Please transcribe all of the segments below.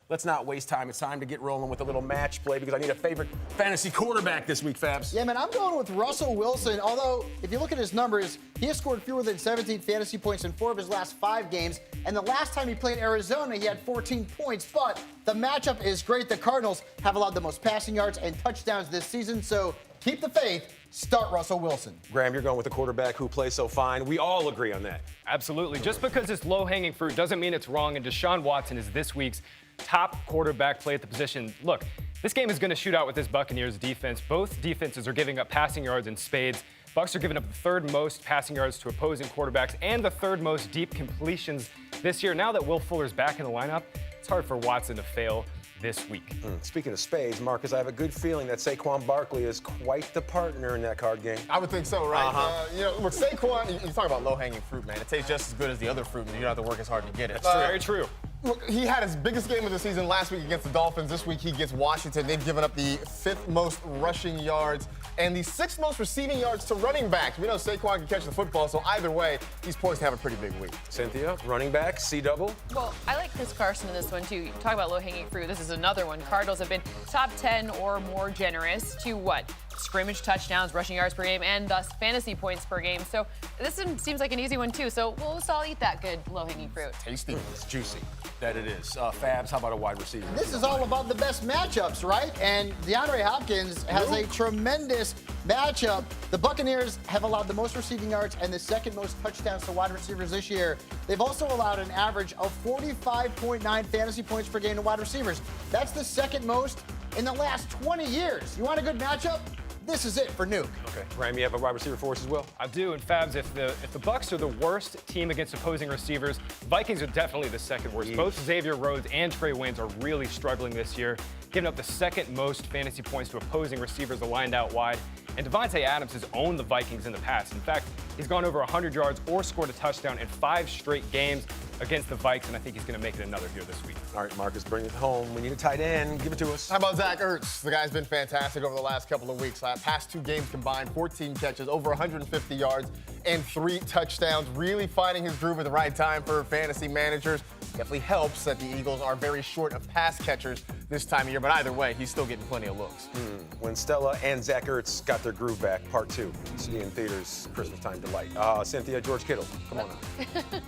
let's not waste time. It's time to get rolling with a little match play because I need a favorite fantasy quarterback this week, Fabs. Yeah, man, I'm going with Russell Wilson. Although, if you look at his numbers, he has scored fewer than 17 fantasy points in 4 of his last 5 games. And the last time he played Arizona, he had 14 points. But the matchup is great. The Cardinals have allowed the most passing yards and touchdowns this season. So keep the faith. Start Russell Wilson. Graham, you're going with a quarterback who plays so fine. We all agree on that. Absolutely. Just because it's low-hanging fruit doesn't mean it's wrong, and Deshaun Watson is this week's top quarterback play at the position. Look, this game is going to shoot out with this Buccaneers defense. Both defenses are giving up passing yards in spades. Bucs are giving up the 3rd most passing yards to opposing quarterbacks and the 3rd most deep completions this year. Now that Will Fuller's back in the lineup, it's hard for Watson to fail this week. Speaking of spades, Marcus, I have a good feeling that Saquon Barkley is quite the partner in that card game. I would think so, right? Look, Saquon, you talk about low-hanging fruit, man. It tastes just as good as the other fruit, and you don't have to work as hard to get it. That's very true. Look, he had his biggest game of the season last week against the Dolphins. This week he gets Washington. They've given up the 5th most rushing yards and the 6th most receiving yards to running backs. We know Saquon can catch the football, so either way, he's poised to have a pretty big week. Cynthia, running back, C-double. Well, I like Chris Carson in this one, too. You talk about low-hanging fruit. This is another one. Cardinals have been top 10 or more generous to what? Scrimmage touchdowns, rushing yards per game, and thus fantasy points per game. So this one seems like an easy one, too. So we'll just all eat that good low-hanging fruit. Tasty. It's juicy. That it is. Fabs, how about a wide receiver? This is all about the best matchups, right? And DeAndre Hopkins has a tremendous matchup. The Buccaneers have allowed the most receiving yards and the 2nd most touchdowns to wide receivers this year. They've also allowed an average of 45.9 fantasy points per game to wide receivers. That's the 2nd most in the last 20 years. You want a good matchup? This is it for Nuke. Okay. Graham, you have a wide receiver for us as well? I do. And Fabs, if the Bucs are the worst team against opposing receivers, Vikings are definitely the 2nd worst. Both Xavier Rhodes and Trey Waynes are really struggling this year, giving up the 2nd most fantasy points to opposing receivers aligned out wide. And Devontae Adams has owned the Vikings in the past. In fact, he's gone over 100 yards or scored a touchdown in 5 straight games against the Vikes, and I think he's going to make it another here this week. All right, Marcus, bring it home. We need a tight end. Give it to us. How about Zach Ertz? The guy's been fantastic over the last couple of weeks. Past 2 games combined, 14 catches, over 150 yards, and 3 touchdowns. Really finding his groove at the right time for fantasy managers. Definitely helps that the Eagles are very short of pass catchers this time of year, but either way, he's still getting plenty of looks. When Stella and Zach Ertz got their groove back, part 2. See you in theaters, Christmas time delight. Cynthia, George Kittle, come on now.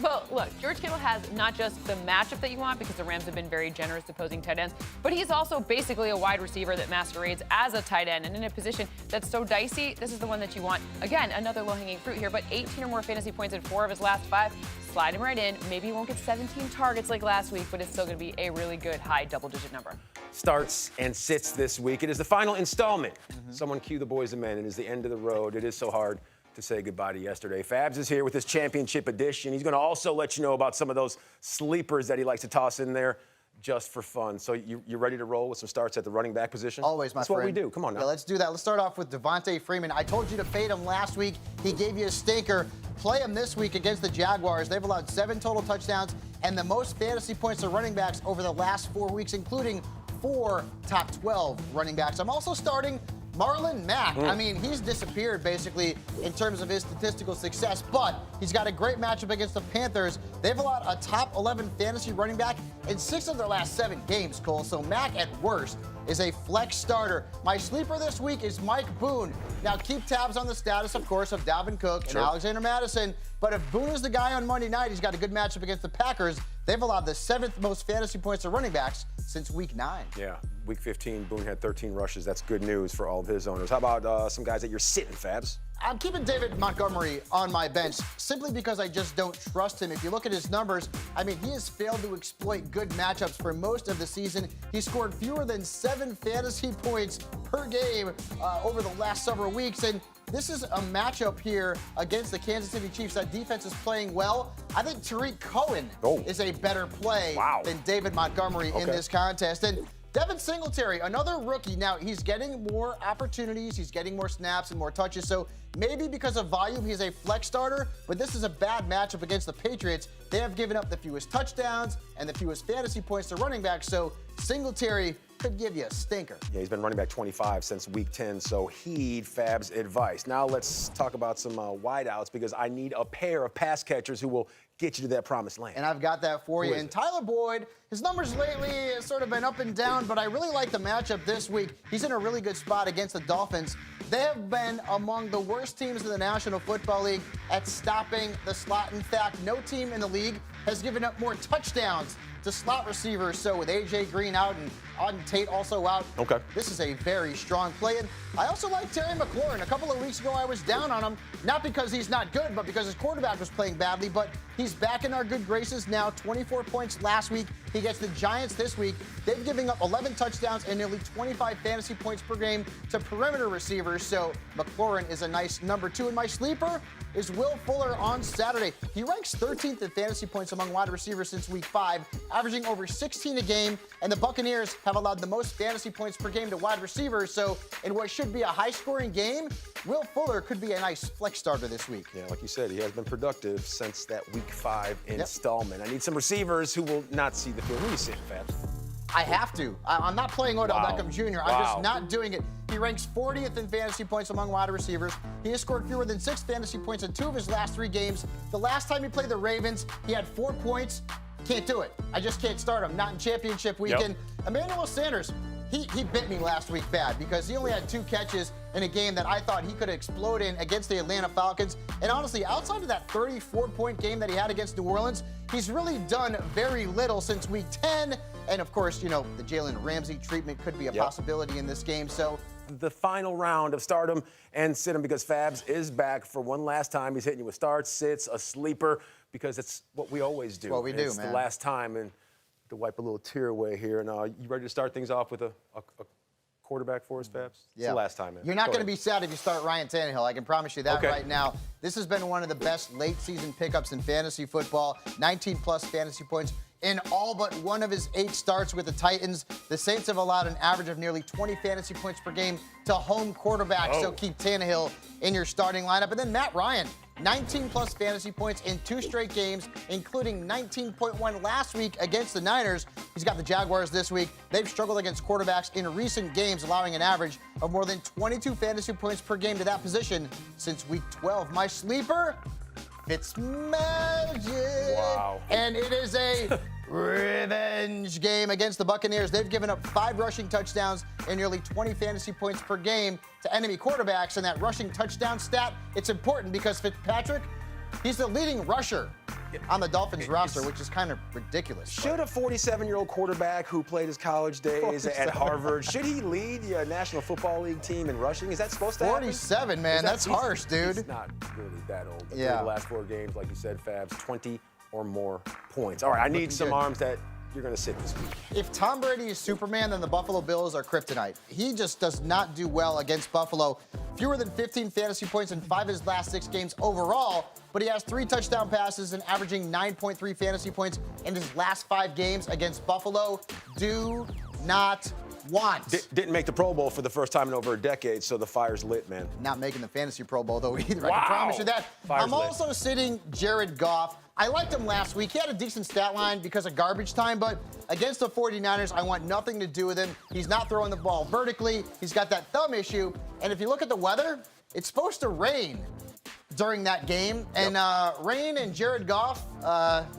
Well, look, George Kittle has not just the matchup that you want because the Rams have been very generous opposing tight ends, but he's also basically a wide receiver that masquerades as a tight end. And in a position that's so dicey, this is the one that you want. Again, another low-hanging fruit here, but 18 or more fantasy points in 4 of his last 5. Slide him right in. Maybe he won't get 17 targets like last week, but it's still going to be a really good high double-digit number. Starts and sits this week. It is the final installment. Someone cue the boys and men. It is the end of the road. It is so hard to say goodbye to yesterday. Fabs is here with his championship edition. He's going to also let you know about some of those sleepers that he likes to toss in there just for fun. So you ready to roll with some starts at the running back position? Always, my friend. That's what we do. Come on now. Yeah, let's do that. Let's start off with Devontae Freeman. I told you to fade him last week. He gave you a stinker. Play him this week against the Jaguars. They've allowed 7 total touchdowns and the most fantasy points to running backs over the last 4 weeks, including 4 top 12 running backs. I'm also starting Marlon Mack. I mean, he's disappeared basically in terms of his statistical success, but he's got a great matchup against the Panthers. They've allowed a top 11 fantasy running back in 6 of their last 7 games, Cole. So Mack, at worst, is a flex starter. My sleeper this week is Mike Boone. Now, keep tabs on the status, of course, of Dalvin Cook and Alexander Madison. But if Boone is the guy on Monday night, he's got a good matchup against the Packers. They've allowed the 7th most fantasy points to running backs since week 9. Yeah, week 15, Boone had 13 rushes. That's good news for all of his owners. How about some guys that you're sitting, Fabs? I'm keeping David Montgomery on my bench simply because I just don't trust him. If you look at his numbers, I mean, he has failed to exploit good matchups for most of the season. He scored fewer than 7 fantasy points per game over the last several weeks. And this is a matchup here against the Kansas City Chiefs. That defense is playing well. I think Tariq Cohen is a better play than David Montgomery in this contest. And Devin Singletary, another rookie. Now, he's getting more opportunities. He's getting more snaps and more touches. So maybe because of volume, he's a flex starter. But this is a bad matchup against the Patriots. They have given up the fewest touchdowns and the fewest fantasy points to running backs. So Singletary could give you a stinker. Yeah, he's been running back 25 since week 10, so heed Fab's advice. Now let's talk about some wideouts because I need a pair of pass catchers who will get you to that promised land. And I've got that for Who you. is And it? Tyler Boyd, his numbers lately have sort of been up and down, but I really like the matchup this week. He's in a really good spot against the Dolphins. They have been among the worst teams in the National Football League at stopping the slot. In fact, no team in the league has given up more touchdowns to slot receivers. So with A.J. Green out and Auden Tate also out, Okay. this is a very strong play. And I also like Terry McLaurin. A couple of weeks ago, I was down on him, not because he's not good, but because his quarterback was playing badly. But he's back in our good graces now. 24 points last week. He gets the Giants this week. They've given up 11 touchdowns and nearly 25 fantasy points per game to perimeter receivers. So McLaurin is a nice number 2. And my sleeper is Will Fuller on Saturday. He ranks 13th in fantasy points among wide receivers since week 5, averaging over 16 a game. And the Buccaneers have allowed the most fantasy points per game to wide receivers. So in what should be a high-scoring game, Will Fuller could be a nice flex starter this week. Yeah, like you said, he has been productive since that Week 5 installment. I need some receivers who will not see the field. Who are you sitting, Fabs? I have to. I'm not playing Odell Wow. Beckham Jr. I'm just not doing it. He ranks 40th in fantasy points among wide receivers. He has scored fewer than 6 fantasy points in 2 of his last 3 games. The last time he played the Ravens, he had 4 points. Can't do it. I just can't start him. Not in championship weekend. Emmanuel Sanders, he bit me last week bad because he only had 2 catches in a game that I thought he could explode in against the Atlanta Falcons. And honestly, outside of that 34-point game that he had against New Orleans, he's really done very little since week 10. And of course, you know, the Jalen Ramsey treatment could be a possibility in this game. So the final round of stardom and sit him because Fabs is back for one last time. He's hitting you with starts, sits, a sleeper, because it's what we always do. What we do, it's man. the last time, and to wipe a little tear away here. And you ready to start things off with a quarterback for us, Fabs? It's the last time, man. You're not Go going to ahead. be sad if you start Ryan Tannehill. I can promise you that Okay. right now. This has been one of the best late-season pickups in fantasy football. 19-plus fantasy points in all but one of his 8 starts with the Titans. The Saints have allowed an average of nearly 20 fantasy points per game to home quarterbacks. So keep Tannehill in your starting lineup. And then Matt Ryan, 19-plus fantasy points in 2 straight games, including 19.1 last week against the Niners. He's got the Jaguars this week. They've struggled against quarterbacks in recent games, allowing an average of more than 22 fantasy points per game to that position since week 12. My sleeper, Fitzmagic. Wow. And it is a revenge game against the Buccaneers. They've given up 5 rushing touchdowns and nearly 20 fantasy points per game to enemy quarterbacks. And that rushing touchdown stat, it's important because Fitzpatrick, he's the leading rusher on the Dolphins roster, which is kind of ridiculous. Should a 47-year-old quarterback who played his college days at 47. Harvard, should he lead the National Football League team in rushing? Is that supposed to happen? 47, man, that's harsh, dude. He's not really that old. But Yeah. the last 4 games, like you said, Fabs, 20 or more points. All right, I need Looking some good. arms that you're going to sit this week. If Tom Brady is Superman, then the Buffalo Bills are kryptonite. He just does not do well against Buffalo. Fewer than 15 fantasy points in 5 of his last 6 games overall, but he has 3 touchdown passes and averaging 9.3 fantasy points in his last 5 games against Buffalo. Do not want. Didn't make the Pro Bowl for the first time in over a decade, so the fire's lit, man. Not making the fantasy Pro Bowl, though, either. I Wow. can promise you that. Fire's I'm lit. also sitting Jared Goff. I liked him last week. He had a decent stat line because of garbage time, but against the 49ers, I want nothing to do with him. He's not throwing the ball vertically. He's got that thumb issue. And if you look at the weather, it's supposed to rain during that game. And rain and Jared Goff,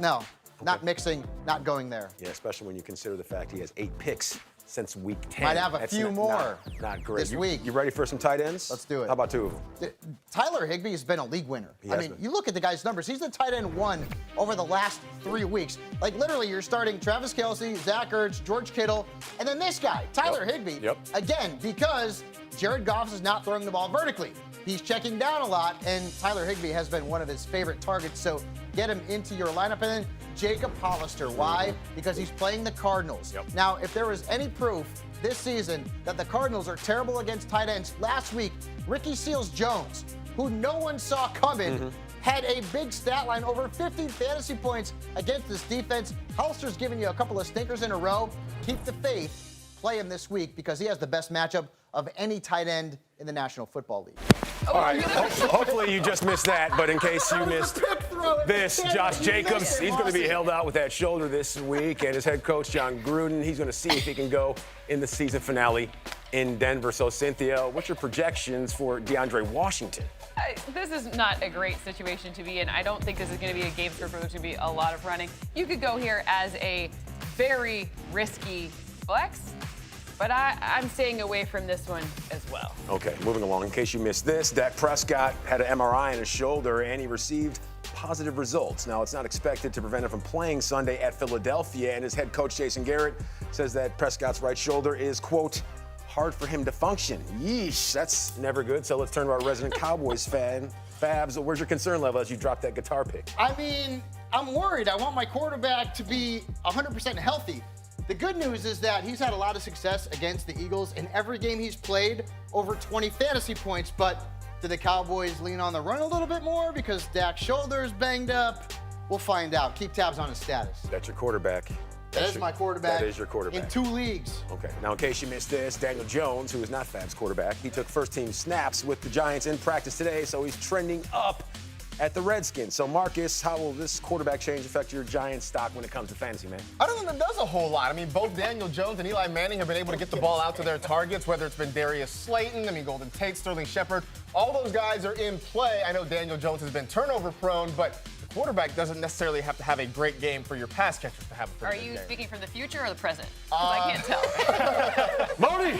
no, not mixing, not going there. Yeah, especially when you consider the fact he has 8 picks since week 10. Might have a That's few more Not great. this week. You ready for some tight ends? Let's do it. How about 2 of them? Tyler Higbee has been a league winner. He I has mean, been. you look at the guy's numbers. He's the tight end 1 over the last 3 weeks. Like, literally, you're starting Travis Kelce, Zach Ertz, George Kittle, and then this guy, Tyler Higbee. Yep. Again, because Jared Goff is not throwing the ball vertically. He's checking down a lot, and Tyler Higbee has been one of his favorite targets, so get him into your lineup. And then Jacob Hollister. Why? Because he's playing the Cardinals. Yep. Now, if there was any proof this season that the Cardinals are terrible against tight ends, last week, Ricky Seals-Jones, who no one saw coming, had a big stat line, over 50 fantasy points against this defense. Hollister's giving you a couple of stinkers in a row. Keep the faith. Play him this week because he has the best matchup of any tight end in the National Football League. All right, hopefully you just missed that, but in case you missed this, Josh Jacobs, he's going to be held out with that shoulder this week, and his head coach, John Gruden, he's going to see if he can go in the season finale in Denver. So, Cynthia, what's your projections for DeAndre Washington? This is not a great situation to be in. I don't think this is going to be a game script where there's going to be a lot of running. You could go here as a very risky flex, but I'm staying away from this one as well. Okay, moving along. In case you missed this, Dak Prescott had an MRI in his shoulder, and he received positive results. Now, it's not expected to prevent him from playing Sunday at Philadelphia, and his head coach, Jason Garrett, says that Prescott's right shoulder is, quote, hard for him to function. Yeesh, that's never good. So let's turn to our resident Cowboys fan. Fabs, where's your concern level as you drop that guitar pick? I mean, I'm worried. I want my quarterback to be 100% healthy. The good news is that he's had a lot of success against the Eagles. In every game he's played, over 20 fantasy points. But do the Cowboys lean on the run a little bit more because Dak's shoulder is banged up? We'll find out. Keep tabs on his status. That's your quarterback. That is my quarterback. That is your quarterback. In 2 leagues. Okay. Now, in case you missed this, Daniel Jones, who is not Fab's quarterback, he took first-team snaps with the Giants in practice today, so he's trending up at the Redskins. So, Marcus, how will this quarterback change affect your Giants stock when it comes to fantasy, man? I don't think it does a whole lot. I mean, both Daniel Jones and Eli Manning have been able to get the ball out to their targets, whether it's been Darius Slayton, Golden Tate, Sterling Shepard. All those guys are in play. I know Daniel Jones has been turnover prone, but the quarterback doesn't necessarily have to have a great game for your pass catchers to have a pretty Are good you game. speaking from the future or the present? Because I can't tell. Marty!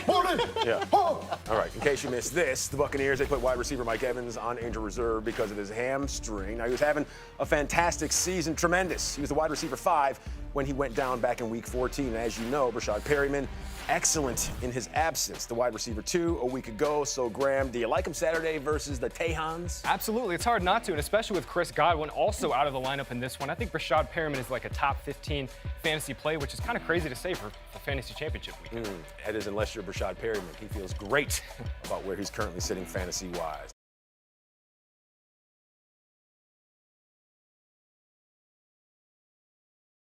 Yeah. All right, in case you missed this, the Buccaneers, they put wide receiver Mike Evans on injured reserve because of his hamstring. Now, he was having a fantastic season, tremendous. He was the wide receiver 5 when he went down back in week 14. And as you know, Rashad Perryman, excellent in his absence. The wide receiver 2 a week ago. So, Graham, do you like him Saturday versus the Tehans? Absolutely. It's hard not to, and especially with Chris Godwin also out of the lineup in this one. I think Rashad Perriman is like a top 15 fantasy play, which is kind of crazy to say for the fantasy championship weekend. That is, unless you're Rashad Perryman. He feels great about where he's currently sitting fantasy-wise.